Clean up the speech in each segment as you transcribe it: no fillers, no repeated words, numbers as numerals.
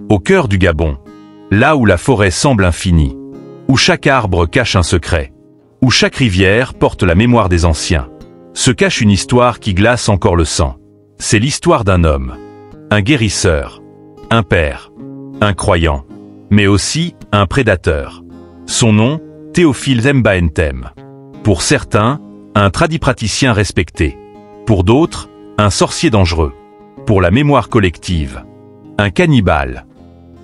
Au cœur du Gabon, là où la forêt semble infinie, où chaque arbre cache un secret, où chaque rivière porte la mémoire des anciens, se cache une histoire qui glace encore le sang. C'est l'histoire d'un homme, un guérisseur, un père, un croyant, mais aussi un prédateur. Son nom, Théophile M'ba Ntème. Pour certains, un tradipraticien respecté. Pour d'autres, un sorcier dangereux. Pour la mémoire collective, un cannibale.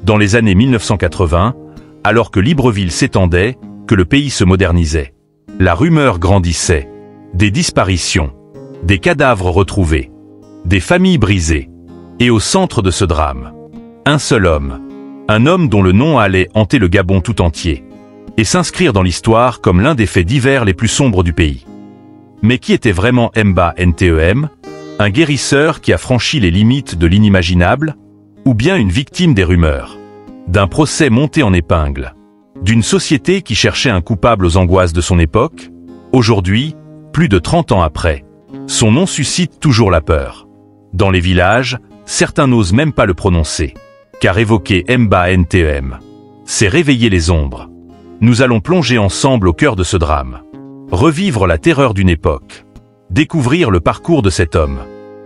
Dans les années 1980, alors que Libreville s'étendait, que le pays se modernisait, la rumeur grandissait. Des disparitions, des cadavres retrouvés, des familles brisées. Et au centre de ce drame, un seul homme. Un homme dont le nom allait hanter le Gabon tout entier et s'inscrire dans l'histoire comme l'un des faits divers les plus sombres du pays. Mais qui était vraiment M'ba Ntème? Un guérisseur qui a franchi les limites de l'inimaginable? Ou bien une victime des rumeurs? D'un procès monté en épingle? D'une société qui cherchait un coupable aux angoisses de son époque? Aujourd'hui, plus de 30 ans après, son nom suscite toujours la peur. Dans les villages, certains n'osent même pas le prononcer. Car évoquer M'ba Ntème, c'est réveiller les ombres. Nous allons plonger ensemble au cœur de ce drame. Revivre la terreur d'une époque. Découvrir le parcours de cet homme.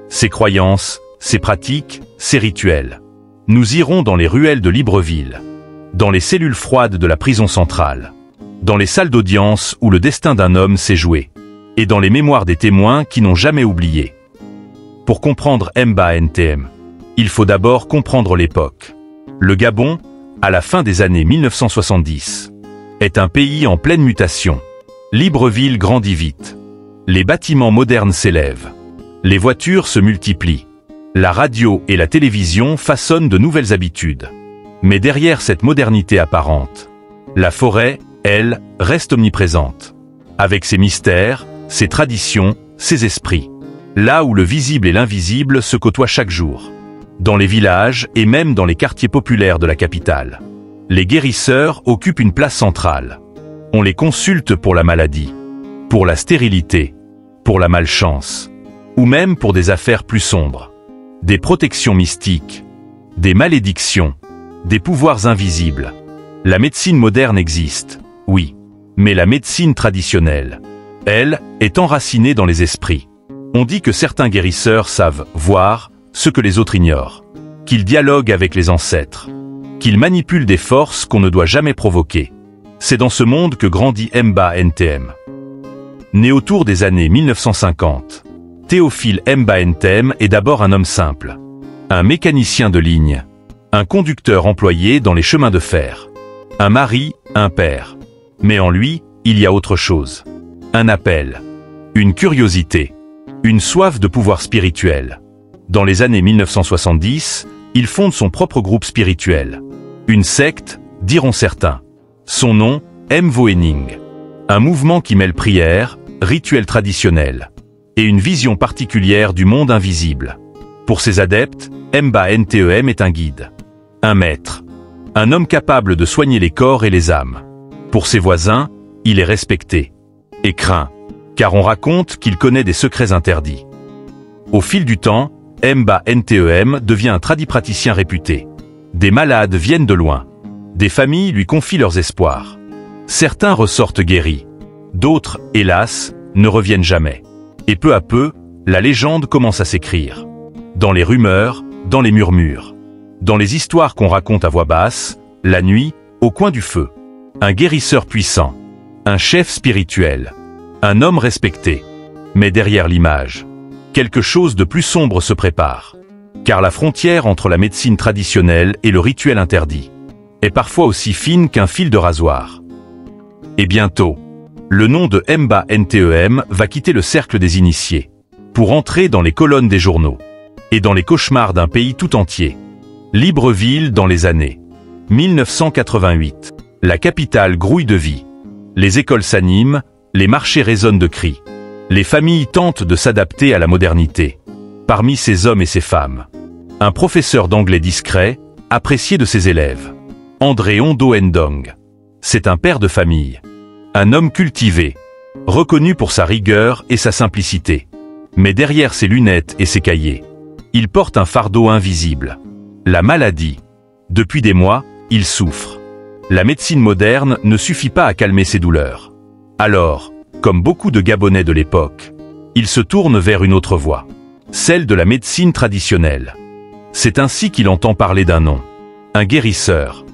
Ses croyances, ses pratiques, ses rituels. Nous irons dans les ruelles de Libreville. Dans les cellules froides de la prison centrale. Dans les salles d'audience où le destin d'un homme s'est joué. Et dans les mémoires des témoins qui n'ont jamais oublié. Pour comprendre M'ba Ntème, il faut d'abord comprendre l'époque. Le Gabon, à la fin des années 1970, est un pays en pleine mutation. Libreville grandit vite. Les bâtiments modernes s'élèvent. Les voitures se multiplient. La radio et la télévision façonnent de nouvelles habitudes. Mais derrière cette modernité apparente, la forêt, elle, reste omniprésente. Avec ses mystères, ses traditions, ses esprits. Là où le visible et l'invisible se côtoient chaque jour. Dans les villages et même dans les quartiers populaires de la capitale. Les guérisseurs occupent une place centrale. On les consulte pour la maladie, pour la stérilité, pour la malchance, ou même pour des affaires plus sombres. Des protections mystiques, des malédictions, des pouvoirs invisibles. La médecine moderne existe, oui, mais la médecine traditionnelle, elle, est enracinée dans les esprits. On dit que certains guérisseurs savent voir ce que les autres ignorent, qu'ils dialoguent avec les ancêtres, qu'ils manipulent des forces qu'on ne doit jamais provoquer. C'est dans ce monde que grandit M'ba Ntème. Né autour des années 1950, Théophile M'ba Ntème est d'abord un homme simple, un mécanicien de ligne, un conducteur employé dans les chemins de fer, un mari, un père. Mais en lui, il y a autre chose. Un appel, une curiosité, une soif de pouvoir spirituel. Dans les années 1970, il fonde son propre groupe spirituel. Une secte, diront certains. Son nom, Mvoening. Un mouvement qui mêle prière, rituels traditionnels, et une vision particulière du monde invisible. Pour ses adeptes, M'ba Ntème est un guide, un maître, un homme capable de soigner les corps et les âmes. Pour ses voisins, il est respecté et craint, car on raconte qu'il connaît des secrets interdits. Au fil du temps, M'ba Ntème devient un tradipraticien réputé. Des malades viennent de loin. Des familles lui confient leurs espoirs. Certains ressortent guéris. D'autres, hélas, ne reviennent jamais. Et peu à peu, la légende commence à s'écrire. Dans les rumeurs, dans les murmures. Dans les histoires qu'on raconte à voix basse, la nuit, au coin du feu. Un guérisseur puissant. Un chef spirituel. Un homme respecté. Mais derrière l'image, quelque chose de plus sombre se prépare. Car la frontière entre la médecine traditionnelle et le rituel interdit est parfois aussi fine qu'un fil de rasoir. Et bientôt, le nom de M'ba Ntème va quitter le cercle des initiés, pour entrer dans les colonnes des journaux, et dans les cauchemars d'un pays tout entier. Libreville dans les années 1988. La capitale grouille de vie. Les écoles s'animent, les marchés résonnent de cris. Les familles tentent de s'adapter à la modernité. Parmi ces hommes et ces femmes, un professeur d'anglais discret, apprécié de ses élèves. André Ondo Ndong. C'est un père de famille. Un homme cultivé, reconnu pour sa rigueur et sa simplicité. Mais derrière ses lunettes et ses cahiers, il porte un fardeau invisible. La maladie. Depuis des mois, il souffre. La médecine moderne ne suffit pas à calmer ses douleurs. Alors, comme beaucoup de Gabonais de l'époque, il se tourne vers une autre voie, celle de la médecine traditionnelle. C'est ainsi qu'il entend parler d'un nom, un guérisseur,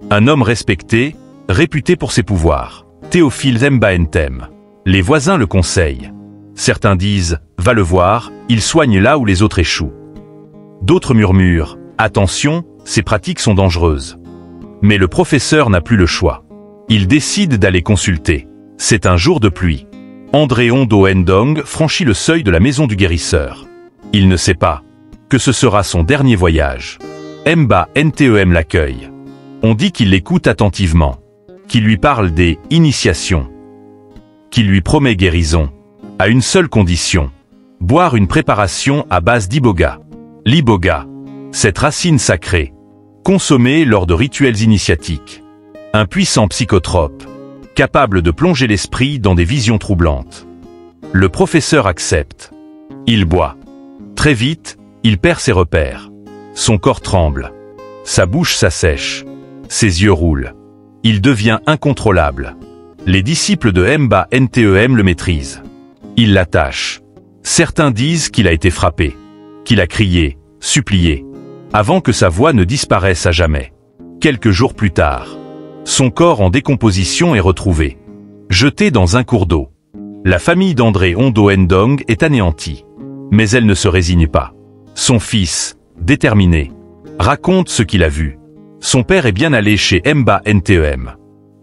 un homme respecté, réputé pour ses pouvoirs, Théophile M'ba Ntem. Les voisins le conseillent. Certains disent « Va le voir, il soigne là où les autres échouent ». D'autres murmurent « Attention, ces pratiques sont dangereuses ». Mais le professeur n'a plus le choix. Il décide d'aller consulter. C'est un jour de pluie. André Ondo Ndong franchit le seuil de la maison du guérisseur. Il ne sait pas que ce sera son dernier voyage. M'ba Ntem l'accueille. On dit qu'il l'écoute attentivement, qu'il lui parle des initiations, qu'il lui promet guérison, à une seule condition, boire une préparation à base d'iboga. L'iboga, cette racine sacrée, consommée lors de rituels initiatiques. Un puissant psychotrope, capable de plonger l'esprit dans des visions troublantes. Le professeur accepte. Il boit. Très vite, il perd ses repères. Son corps tremble. Sa bouche s'assèche. Ses yeux roulent. Il devient incontrôlable. Les disciples de M'ba Ntem le maîtrisent. Ils l'attachent. Certains disent qu'il a été frappé, qu'il a crié, supplié, avant que sa voix ne disparaisse à jamais. Quelques jours plus tard, son corps en décomposition est retrouvé, jeté dans un cours d'eau. La famille d'André Ondo Ndong est anéantie. Mais elle ne se résigne pas. Son fils, déterminé, raconte ce qu'il a vu. Son père est bien allé chez M'ba Ntem.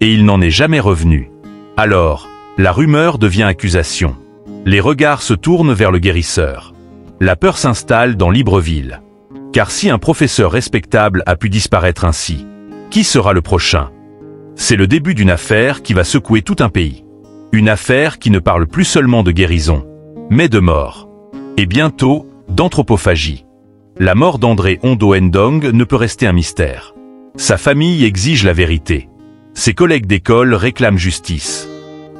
Et il n'en est jamais revenu. Alors, la rumeur devient accusation. Les regards se tournent vers le guérisseur. La peur s'installe dans Libreville. Car si un professeur respectable a pu disparaître ainsi, qui sera le prochain? C'est le début d'une affaire qui va secouer tout un pays. Une affaire qui ne parle plus seulement de guérison, mais de mort. Et bientôt, d'anthropophagie. La mort d'André Ondo Ndong ne peut rester un mystère. Sa famille exige la vérité. Ses collègues d'école réclament justice.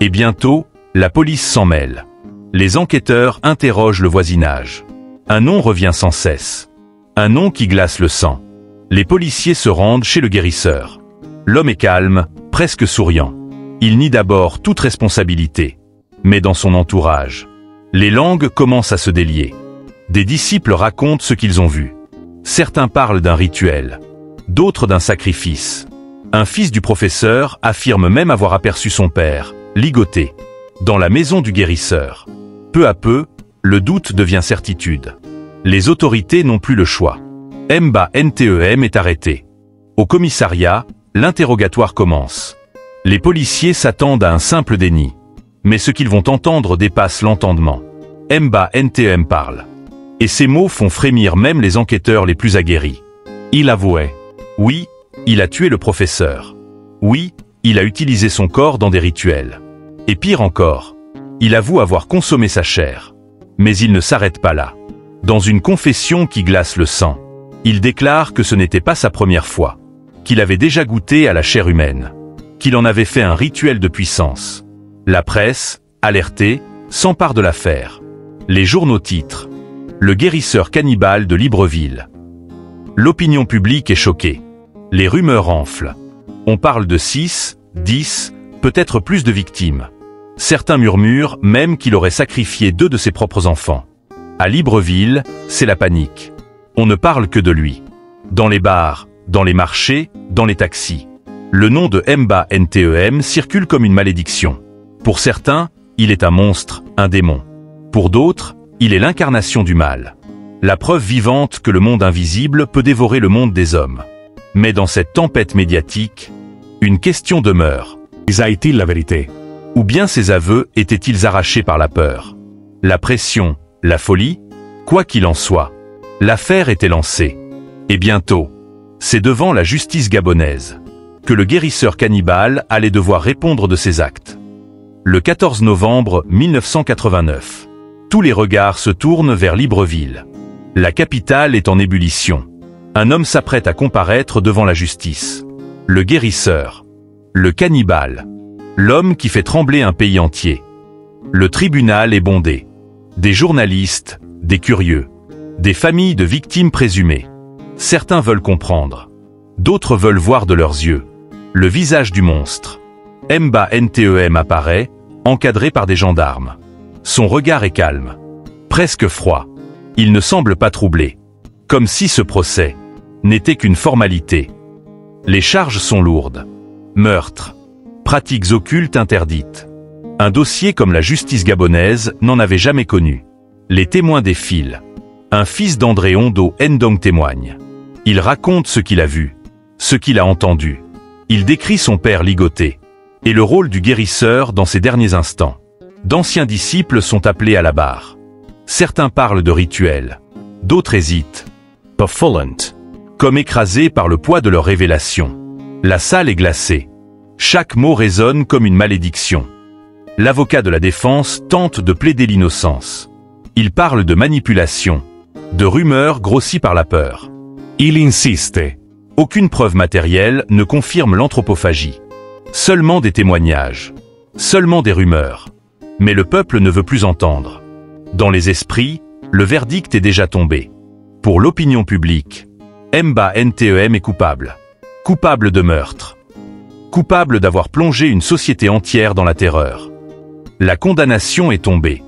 Et bientôt, la police s'en mêle. Les enquêteurs interrogent le voisinage. Un nom revient sans cesse. Un nom qui glace le sang. Les policiers se rendent chez le guérisseur. L'homme est calme, presque souriant. Il nie d'abord toute responsabilité. Mais dans son entourage, les langues commencent à se délier. Des disciples racontent ce qu'ils ont vu. Certains parlent d'un rituel, d'autres d'un sacrifice. Un fils du professeur affirme même avoir aperçu son père, ligoté, dans la maison du guérisseur. Peu à peu, le doute devient certitude. Les autorités n'ont plus le choix. M'ba Ntem est arrêté. Au commissariat, l'interrogatoire commence. Les policiers s'attendent à un simple déni. Mais ce qu'ils vont entendre dépasse l'entendement. M'ba Ntem parle. Et ces mots font frémir même les enquêteurs les plus aguerris. Il avouait. Oui, il a tué le professeur. Oui, il a utilisé son corps dans des rituels. Et pire encore, il avoue avoir consommé sa chair. Mais il ne s'arrête pas là. Dans une confession qui glace le sang, il déclare que ce n'était pas sa première fois, qu'il avait déjà goûté à la chair humaine, qu'il en avait fait un rituel de puissance. La presse, alertée, s'empare de l'affaire. Les journaux titrent « Le guérisseur cannibale de Libreville ». L'opinion publique est choquée. Les rumeurs enflent. On parle de 6, 10, peut-être plus de victimes. Certains murmurent même qu'il aurait sacrifié 2 de ses propres enfants. À Libreville, c'est la panique. On ne parle que de lui. Dans les bars, dans les marchés, dans les taxis. Le nom de M'ba Ntem circule comme une malédiction. Pour certains, il est un monstre, un démon. Pour d'autres, il est l'incarnation du mal. La preuve vivante que le monde invisible peut dévorer le monde des hommes. Mais dans cette tempête médiatique, une question demeure. A-t-il la vérité? Ou bien ces aveux étaient-ils arrachés par la peur? La pression, la folie? Quoi qu'il en soit, l'affaire était lancée. Et bientôt, c'est devant la justice gabonaise que le guérisseur cannibale allait devoir répondre de ses actes. Le 14 novembre 1989, tous les regards se tournent vers Libreville. La capitale est en ébullition. Un homme s'apprête à comparaître devant la justice. Le guérisseur. Le cannibale. L'homme qui fait trembler un pays entier. Le tribunal est bondé. Des journalistes, des curieux, des familles de victimes présumées. Certains veulent comprendre. D'autres veulent voir de leurs yeux le visage du monstre. Mbantem apparaît, encadré par des gendarmes. Son regard est calme, presque froid. Il ne semble pas troublé, comme si ce procès n'était qu'une formalité. Les charges sont lourdes. Meurtre, pratiques occultes interdites. Un dossier comme la justice gabonaise n'en avait jamais connu. Les témoins défilent. Un fils d'André Ondo Ndong témoigne. Il raconte ce qu'il a vu, ce qu'il a entendu. Il décrit son père ligoté et le rôle du guérisseur dans ses derniers instants. D'anciens disciples sont appelés à la barre. Certains parlent de rituels, d'autres hésitent. Puffulent, comme écrasés par le poids de leur révélation. La salle est glacée. Chaque mot résonne comme une malédiction. L'avocat de la défense tente de plaider l'innocence. Il parle de manipulation, de rumeurs grossies par la peur. Il insiste. Aucune preuve matérielle ne confirme l'anthropophagie. Seulement des témoignages. Seulement des rumeurs. Mais le peuple ne veut plus entendre. Dans les esprits, le verdict est déjà tombé. Pour l'opinion publique, Mbantem est coupable. Coupable de meurtre. Coupable d'avoir plongé une société entière dans la terreur. La condamnation est tombée.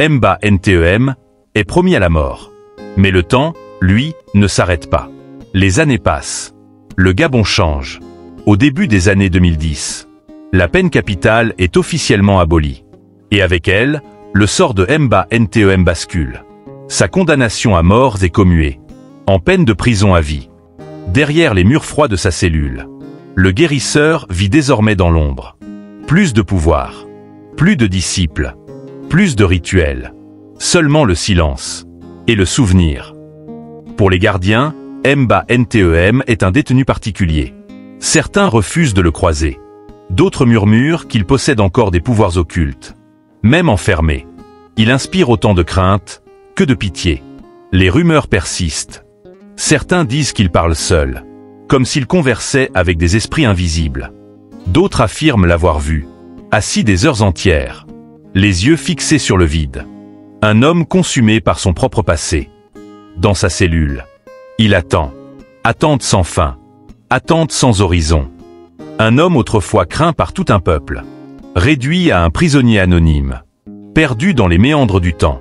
Mbantem est promis à la mort. Mais le temps, lui, ne s'arrête pas. Les années passent. Le Gabon change. Au début des années 2010, la peine capitale est officiellement abolie. Et avec elle, le sort de Mbantem bascule. Sa condamnation à mort est commuée, en peine de prison à vie. Derrière les murs froids de sa cellule, le guérisseur vit désormais dans l'ombre. Plus de pouvoir, plus de disciples, plus de rituels, seulement le silence et le souvenir. Pour les gardiens, Mbantem est un détenu particulier. Certains refusent de le croiser. D'autres murmurent qu'il possède encore des pouvoirs occultes. Même enfermé, il inspire autant de crainte que de pitié. Les rumeurs persistent. Certains disent qu'il parle seul, comme s'il conversait avec des esprits invisibles. D'autres affirment l'avoir vu, assis des heures entières, les yeux fixés sur le vide. Un homme consumé par son propre passé. Dans sa cellule, il attend. Attente sans fin. Attente sans horizon. Un homme autrefois craint par tout un peuple. Réduit à un prisonnier anonyme. Perdu dans les méandres du temps.